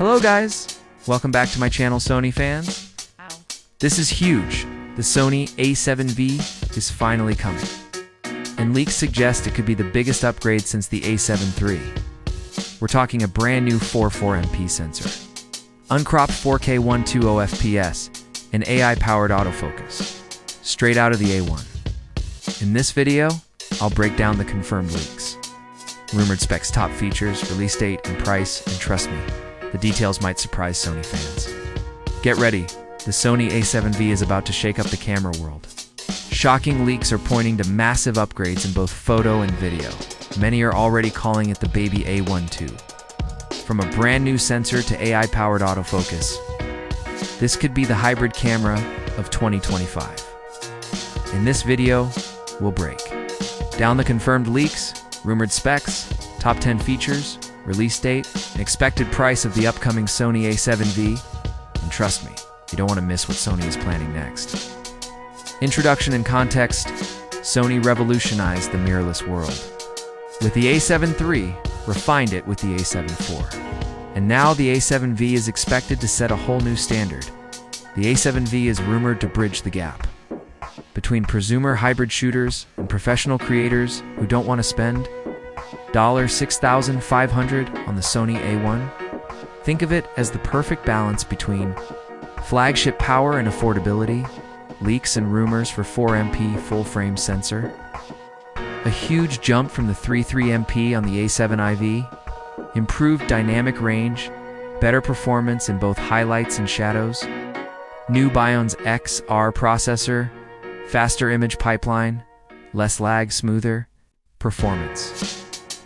Hello guys, welcome back to my channel, Sony fans. This is huge. The Sony A7V is finally coming, and leaks suggest it could be the biggest upgrade since the A7 III. We're talking a brand new 4.4MP sensor, uncropped 4K 120 FPS, and AI-powered autofocus, straight out of the A1. In this video, I'll break down the confirmed leaks, rumored specs, top features, release date, and price, and trust me, the details might surprise Sony fans. Get ready, the Sony A7V is about to shake up the camera world. Shocking leaks are pointing to massive upgrades in both photo and video. Many are already calling it the baby A1 II. From a brand new sensor to AI-powered autofocus, this could be the hybrid camera of 2025. In this video, we'll break down the confirmed leaks, rumored specs, top 10 features, release date, and expected price of the upcoming Sony A7V, and trust me, you don't want to miss what Sony is planning next. Introduction and context: Sony revolutionized the mirrorless world. With the A7 III, refined it with the A7 IV. And now the A7V is expected to set a whole new standard. The A7V is rumored to bridge the gap between prosumer hybrid shooters and professional creators who don't want to spend $6,500 on the Sony A1. Think of it as the perfect balance between flagship power and affordability, leaks and rumors for 4MP full-frame sensor, a huge jump from the 3.3MP on the A7 IV, improved dynamic range, better performance in both highlights and shadows, new Bion's XR processor, faster image pipeline, less lag, smoother performance.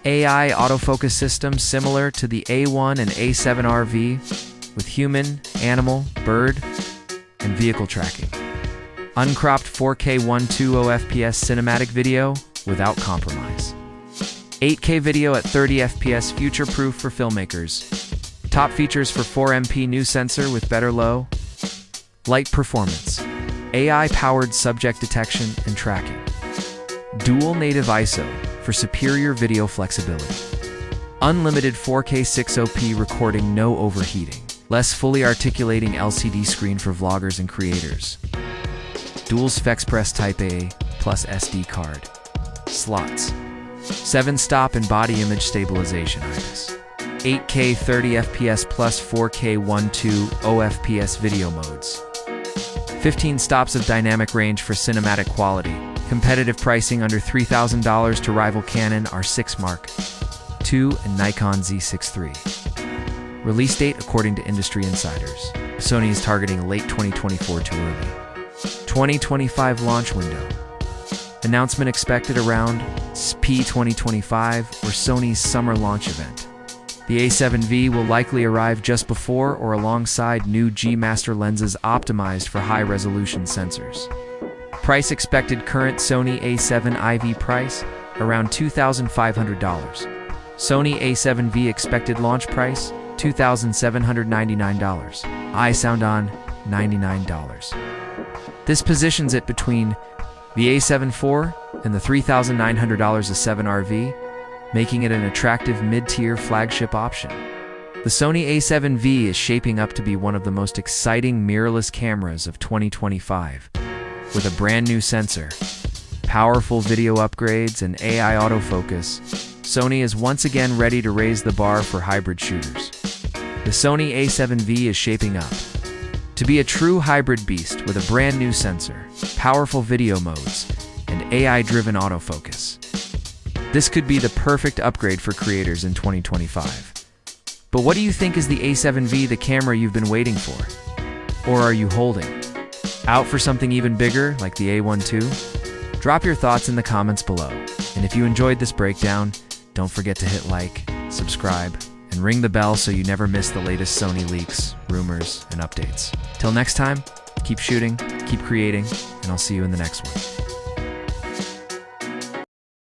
AI autofocus system similar to the A1 and A7RV with human, animal, bird, and vehicle tracking. Uncropped 4K 120 FPS cinematic video without compromise. 8K video at 30 FPS future-proof for filmmakers. Top features for 4MP new sensor with better low light performance. AI-powered subject detection and tracking. Dual native ISO for superior video flexibility. Unlimited 4K 60p recording, no overheating. Less fully articulating LCD screen for vloggers and creators. Dual FlexPress Type A plus SD card. Slots. 7-stop and body image stabilization IBIS. 8K 30 FPS plus 4K 120 FPS video modes. 15 stops of dynamic range for cinematic quality. Competitive pricing under $3,000 to rival Canon R6 Mark II and Nikon Z6 III. Release date according to industry insiders. Sony is targeting late 2024 to early 2025 launch window. Announcement expected around SP 2025 or Sony's summer launch event. The A7V will likely arrive just before or alongside new G Master lenses optimized for high-resolution sensors. Price expected current Sony A7 IV price around $2,500. Sony A7V expected launch price $2,799. iSound on $99. This positions it between the A7 IV and the $3,900 A7RV, making it an attractive mid-tier flagship option. The Sony A7V is shaping up to be one of the most exciting mirrorless cameras of 2025. With a brand new sensor, powerful video upgrades, and AI autofocus, Sony is once again ready to raise the bar for hybrid shooters. The Sony A7V is shaping up to be a true hybrid beast with a brand new sensor, powerful video modes, and AI-driven autofocus. This could be the perfect upgrade for creators in 2025. But what do you think is the A7V, the camera you've been waiting for? Or are you holding out for something even bigger, like the A1 II? Drop your thoughts in the comments below. And if you enjoyed this breakdown, don't forget to hit like, subscribe, and ring the bell so you never miss the latest Sony leaks, rumors, and updates. Till next time, keep shooting, keep creating, and I'll see you in the next one.